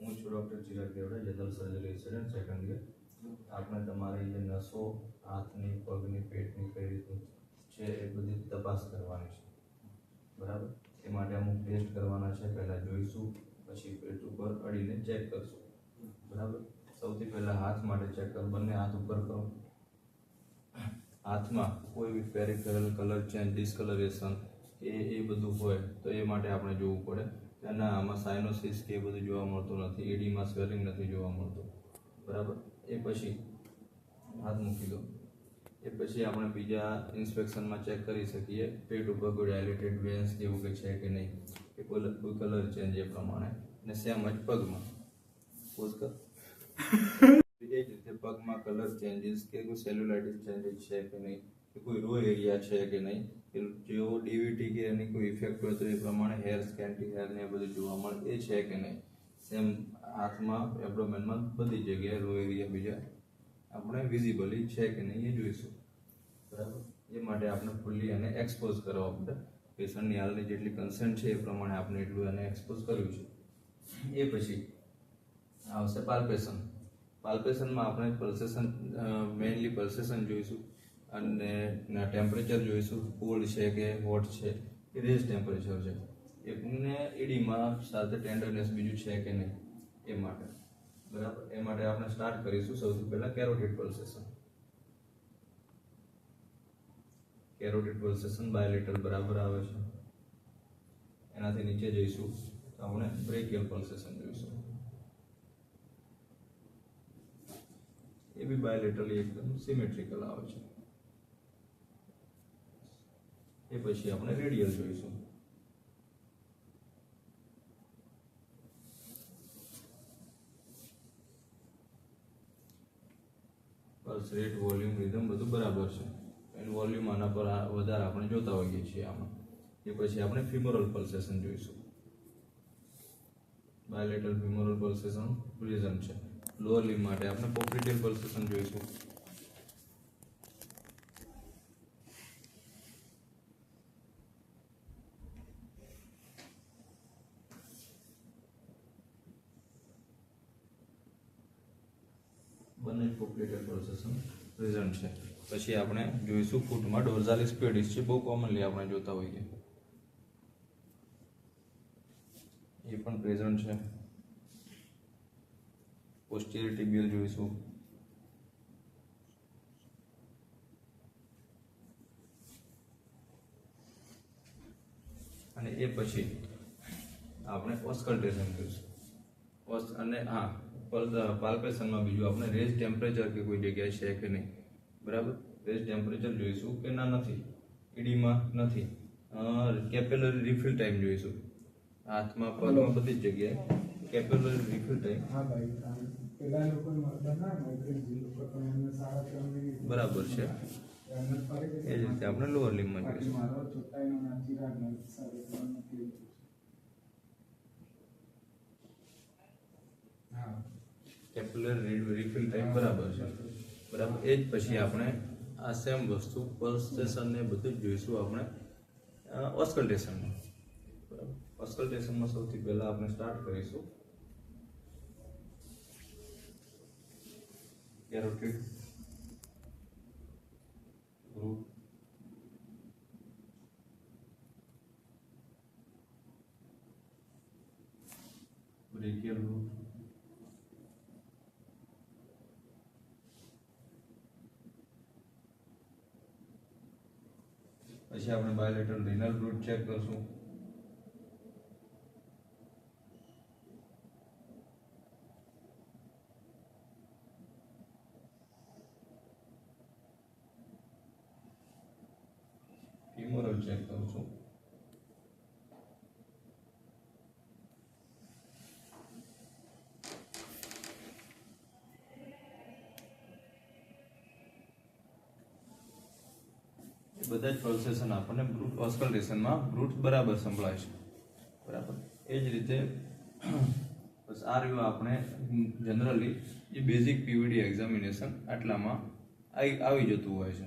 હું છું doctor Chirag Devda, general surgery resident second year. આપણે તમારી જે નસો હાથની, પગની, પેટની કઈ રીતનું છે એ બધી તપાસ કરવાની છે, બરાબર. એ માટે અમુક ટેસ્ટ કરવાના છે. પહેલાં જોઈશું, પછી પેટ ઉપર અડીને ચેક કરશું, બરાબર. સૌથી પહેલાં હાથ માટે ચેક કરો. બંને હાથ ઉપર કરો. હાથમાં કોઈ બી પેરિફેરલ કલર ચેન્જ, ડિસ્કલરેશન એ બધું હોય તો એ માટે આપણે જોવું પડે કે ના આમાં સાઇનોસિસ કે એ બધું જોવા મળતું નથી, એડીમાં સ્વેલિંગ નથી જોવા મળતું, બરાબર. એ પછી હાથ મૂકી દો. એ પછી આપણે બીજા ઇન્સ્પેક્શનમાં ચેક કરી શકીએ પેટ ઉપર કોઈ ડાયલેટેડ વેન્સ કે એવું કંઈ છે કે નહીં, કે કોઈ કલર ચેન્જ એ પ્રમાણે. અને સેમ જ પગમાં પોઝ કર. એ જ રીતે પગમાં કલર ચેન્જીસ કે કોઈ સેલ્યુલાઇટિસ ચેન્જીસ છે કે નહીં, કે કોઈ રો એરિયા છે કે નહીં, કે જેવો ડીવીટી કે એની કોઈ ઇફેક્ટ હોય તો એ પ્રમાણે હેર, સ્કેન્ટી હેર ને એ બધું જોવા મળે એ છે કે નહીં. સેમ હાથમાં, એબ્ડોમેનમાં બધી જગ્યાએ રો એરિયા બીજા આપણે વિઝિબલી છે કે નહીં એ જોઈશું, બરાબર. એ માટે આપણે ફૂલ્લી એને એક્સપોઝ કરવા પડે. પેશન્ટની હાલની જેટલી કન્સન્ટ છે એ પ્રમાણે આપણે એટલું એને એક્સપોઝ કર્યું છે. એ પછી આવશે પાલ્પેશન. પાલ્પેશનમાં આપણે પલ્સેશન, મેઇનલી પલ્સેશન જોઈશું અને ટેમ્પરેચર જોઈશું, કોલ્ડ છે કે હોટ છે કે રેઝ ટેમ્પરેચર છે, એને એડીમાં સાથે ટેન્ડરનેસ બીજું છે કે નહીં એ માટે, બરાબર. એ માટે આપણે સ્ટાર્ટ કરીશું સૌથી પહેલાં કેરોટિડ પલ્સેશન. કેરોટિડ પલ્સેશન બાયલેટરલ બરાબર આવે છે. એનાથી નીચે જઈશું તો આપણે બ્રેકિયલ પલ્સેશન જોઈશું. એ બી બાયલેટરલી એકદમ સિમેટ્રિકલ આવે છે. એ પછી આપણે રેડિયલ જોઈશું. પલ્સ રેટ, વોલ્યુમ, રિધમ બધું બરાબર છે. એન્ડ વોલ્યુમ આના પર વધારે આપણે જોતા હોઈએ છીએ આમાં. એ પછી આપણે ફિમોરલ પલ્સેશન જોઈશું. બાયલેટરલ ફિમોરલ પલ્સેશન પ્રેઝન્ટ છે. લોઅર લિમ્બ માટે આપણે પોપ્લિટેલ પલ્સેશન જોઈશું. બંને પોપ્લિટેલ પલ્સેશન પ્રેઝન્ટ છે. પછી આપણે જોઈશું ફૂટમાં ડોર્ઝાલિસ પેડિસ છે, બહુ કોમનલી આપણે જોતા હોઈએ, એ પણ પ્રેઝન્ટ છે. પોસ્ટિયર ટિબિયલ જોઈશું. અને એ પછી આપણે ઓસ્કલ્ટેશન જોઈશું. અને હા, પાલ્પેશનમાં બીજું આપણે રેઝ ટેમ્પરેચર કે કોઈ જગ્યાએ છે કે નહીં, બરાબર. રેઝ ટેમ્પરેચર જોઈશું કે ના નથી, ઈડીમાં નથી. કેપિલરી રિફિલ ટાઈમ જોઈશું. હાથમાં, પગમાં, બધી જ જગ્યાએ કેપિલરી રિફિલ ટાઈમ બરાબર છે. એ જ રીતે આપણે લોઅર લિમ્બમાં જોઈશું. કેપિલરી રિફિલ ટાઈમ બરાબર છે, બરાબર. એ જ પછી આપણે આ સેમ વસ્તુ પલ્સેશન ને બધું જ જોઈશું આપણે ઓસ્કલ્ટેશનમાં, બરાબર. ઓસ્કલ્ટેશનમાં સૌથી પહેલા આપણે સ્ટાર્ટ કરીશું કેરોટિડ ગ્રુપ, બ્રેકિયલ ગ્રુપ, પછી આપણે બાયલેટરલ રિનલ રૂટ ચેક કરશું. ફીમોરલ ચેક કરશું. બધા જ પલ્સેશન આપણને બ્રૂટ ઓસ્કલ્ટેશનમાં બ્રૂટ બરાબર સંભળાય છે, બરાબર. એ જ રીતે બસ આ રહ્યું આપણે જનરલી જે બેઝિક પીવીડી એક્ઝામિનેશન આટલામાં આવી જતું હોય છે.